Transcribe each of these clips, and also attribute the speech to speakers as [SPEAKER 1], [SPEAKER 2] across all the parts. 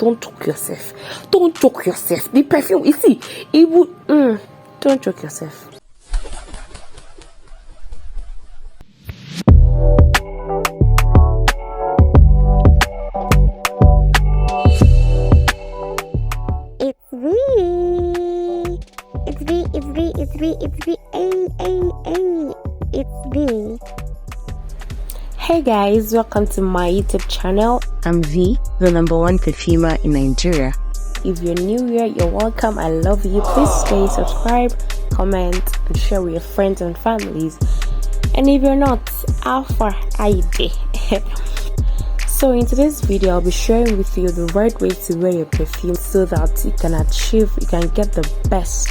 [SPEAKER 1] Don't choke yourself. Don't choke yourself. The perfume, you see, it would. Don't choke yourself. Hey guys, welcome to my YouTube channel.
[SPEAKER 2] I'm V, the #1 perfumer in Nigeria.
[SPEAKER 1] If you're new here, you're welcome. I love you. Please stay, subscribe, comment, and share with your friends and families. And if you're not, how far are you there? So in today's video, I'll be sharing with you the right way to wear your perfume so that you can get the best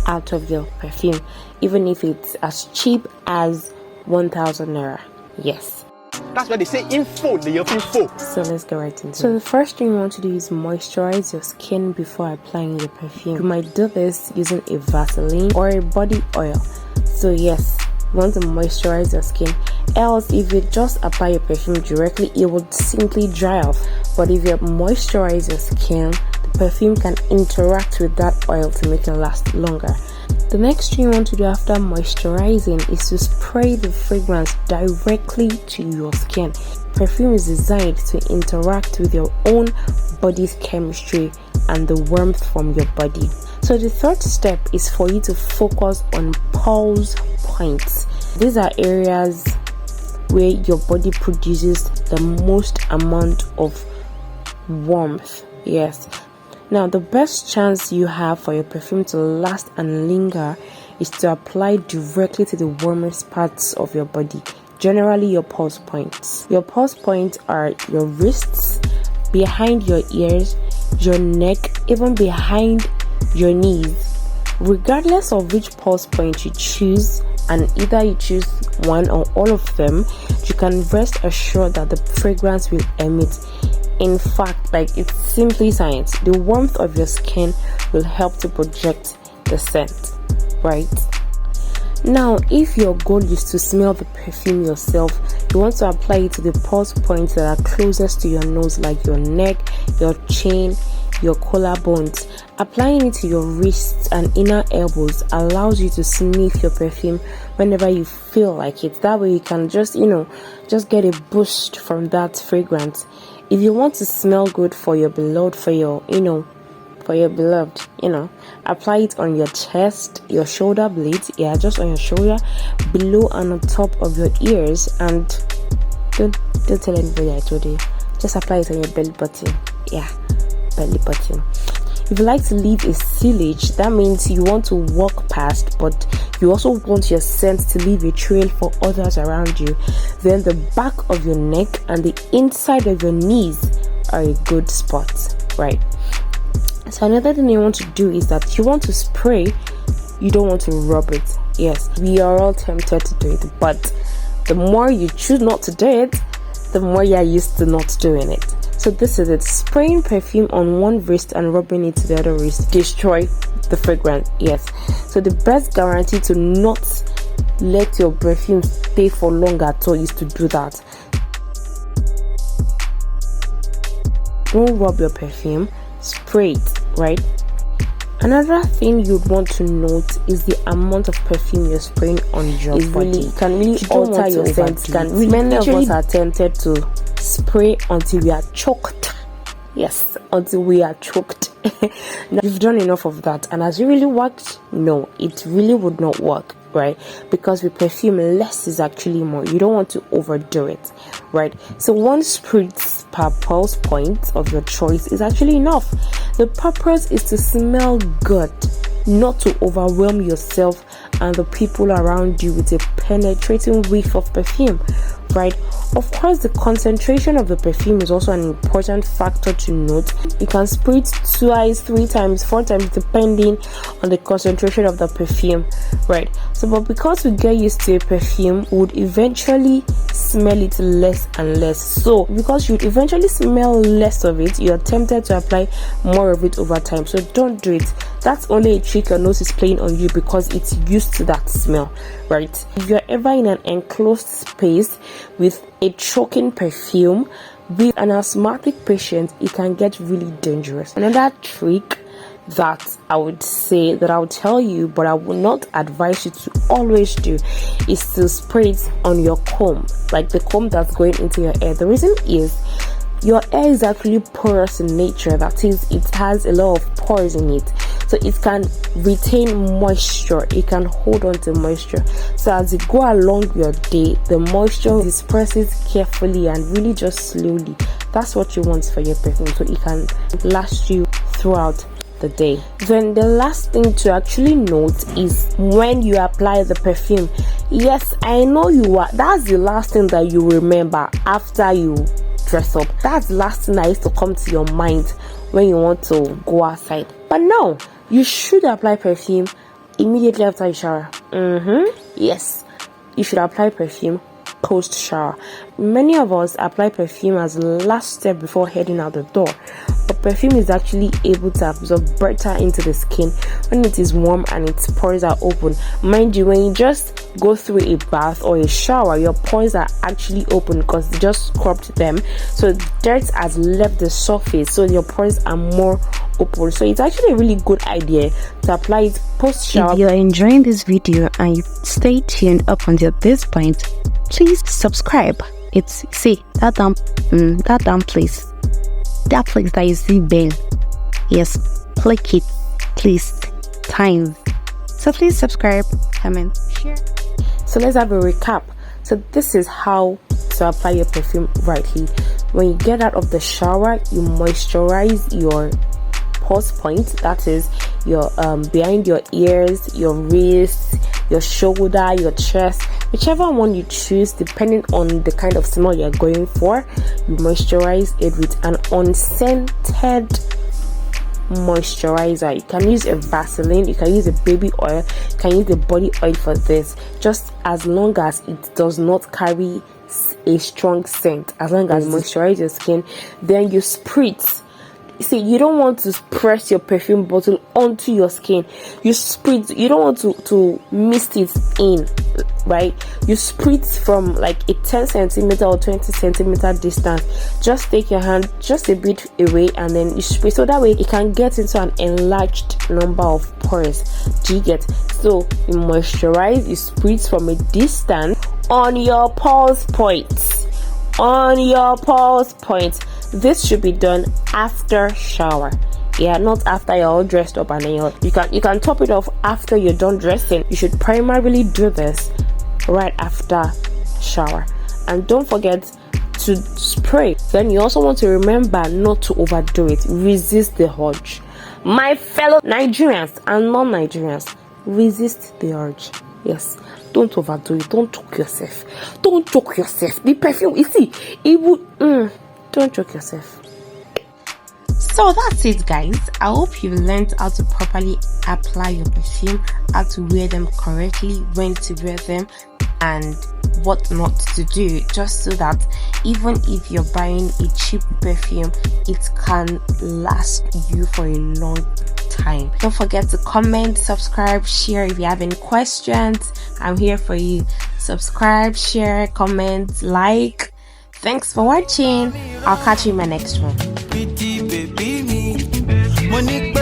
[SPEAKER 1] out of your perfume, even if it's as cheap as 1,000 naira. Yes.
[SPEAKER 3] That's why they say info.
[SPEAKER 1] So let's get right into it. So the first thing you want to do is moisturize your skin before applying your perfume. You might do this using a Vaseline or a body oil. So yes, you want to moisturize your skin. Else, if you just apply your perfume directly, it would simply dry off. But if you moisturize your skin, the perfume can interact with that oil to make it last longer. The next thing you want to do after moisturizing is to spray the fragrance directly to your skin. Perfume is designed to interact with your own body's chemistry and the warmth from your body. So the third step is for you to focus on pulse points. These are areas where your body produces the most amount of warmth. Yes. Now, the best chance you have for your perfume to last and linger is to apply directly to the warmest parts of your body, generally your pulse points. Your pulse points are your wrists, behind your ears, your neck, even behind your knees. Regardless of which pulse point you choose, and either you choose one or all of them, you can rest assured that the fragrance will emit. In fact, it's simply science. The warmth of your skin will help to project the scent, right? Now, if your goal is to smell the perfume yourself, you want to apply it to the pulse points that are closest to your nose, like your neck, your chin, your collarbones. Applying it to your wrists and inner elbows allows you to sniff your perfume whenever you feel like it. That way you can just get a boost from that fragrance. If you want to smell good for your beloved, apply it on your chest, your shoulder blades, just on your shoulder, below and on top of your ears, and don't tell anybody I told you. Just apply it on your belly button. Belly button. If you like to leave a sillage, that means you want to walk past, but you also want your scent to leave a trail for others around you, then the back of your neck and the inside of your knees are a good spot, right? So another thing you want to do is that you want to spray, you don't want to rub it. Yes, we are all tempted to do it, but the more you choose not to do it, the more you're used to not doing it. So this is it. Spraying perfume on one wrist and rubbing it to the other wrist destroy the fragrance. Yes. So the best guarantee to not let your perfume stay for long at all is to do that. Don't rub your perfume, spray it, right? Another thing you'd want to note is the amount of perfume you're spraying on your body. It can really alter your scent. Many of us are tempted to spray until we are choked. Yes, until we are choked. Now, you've done enough of that, and has it really worked? No, it really would not work, right? Because with perfume, less is actually more. You don't want to overdo it, right? So one spritz per pulse point of your choice is actually enough. The purpose is to smell good, not to overwhelm yourself and the people around you with a penetrating whiff of perfume, right? Of course, the concentration of the perfume is also an important factor to note. You can spray it twice, 3 times, 4 times, depending on the concentration of the perfume, right? So, but because we get used to a perfume, we would eventually smell it less and less. So, because you would eventually smell less of it, you're tempted to apply more of it over time. So, don't do it. That's only a trick your nose is playing on you because it's used to that smell, right? If you're ever in an enclosed space with a choking perfume, With an asthmatic patient, it can get really dangerous. Another trick that I would say, that I would tell you, but I would not advise you to always do, is to spray it on your comb, like the comb that's going into your hair. The reason is your hair is actually porous in nature. That is, it has a lot of pores in it, so it can retain moisture, it can hold on to moisture. So as you go along your day, the moisture disperses carefully and really just slowly. That's what you want for your perfume, so it can last you throughout the day. Then the last thing to actually note is when you apply the perfume. Yes, I know that's the last thing that you remember after you dress up. That's the last thing that used to come to your mind when you want to go outside. But no, you should apply perfume immediately after you shower. Yes, you should apply perfume post shower. Many of us apply perfume as the last step before heading out the door, but perfume is actually able to absorb better into the skin when it is warm and its pores are open. Mind you, when you just go through a bath or a shower, your pores are actually open because you just scrubbed them, so dirt has left the surface, so your pores are more open. So it's actually a really good idea to apply it post shower.
[SPEAKER 2] If you're enjoying this video and you stay tuned up until this point, please subscribe. It's that down place, that place that you see bell. Yes, click it, please. Time. So please subscribe, comment, share.
[SPEAKER 1] So let's have a recap. So this is how to apply your perfume rightly. When you get out of the shower, you moisturize your pulse point, that is your behind your ears, your wrists, your shoulder, your chest, whichever one you choose depending on the kind of smell you're going for. You moisturize it with an unscented moisturizer. You can use a Vaseline, you can use a baby oil, you can use a body oil for this, just as long as it does not carry a strong scent. As long as you moisturize your skin, then you spritz. See, you don't want to press your perfume bottle onto your skin. You spritz. You don't want to mist it in, right? You spritz from like a 10 centimeter or 20 centimeter distance. Just take your hand just a bit away and then you spritz, so that way it can get into an enlarged number of pores. Do you get? So you moisturize, you spritz from a distance on your pulse points. On your pulse points. This should be done after shower. Yeah, not after you're all dressed up and then you can top it off after you're done dressing. You should primarily do this right after shower. And don't forget to spray. Then you also want to remember not to overdo it. Resist the urge. My fellow Nigerians and non-Nigerians, resist the urge. Yes, don't overdo it. Don't choke yourself. Don't choke yourself. The perfume, you see, it would don't choke yourself. So that's it, guys. I hope you've learned how to properly apply your perfume, how to wear them correctly, when to wear them, and what not to do, just so that even if you're buying a cheap perfume, it can last you for a long time. Don't forget to comment, subscribe, share. If you have any questions, I'm here for you. Subscribe, share, comment, like. Thanks for watching. I'll catch you in my next one. Money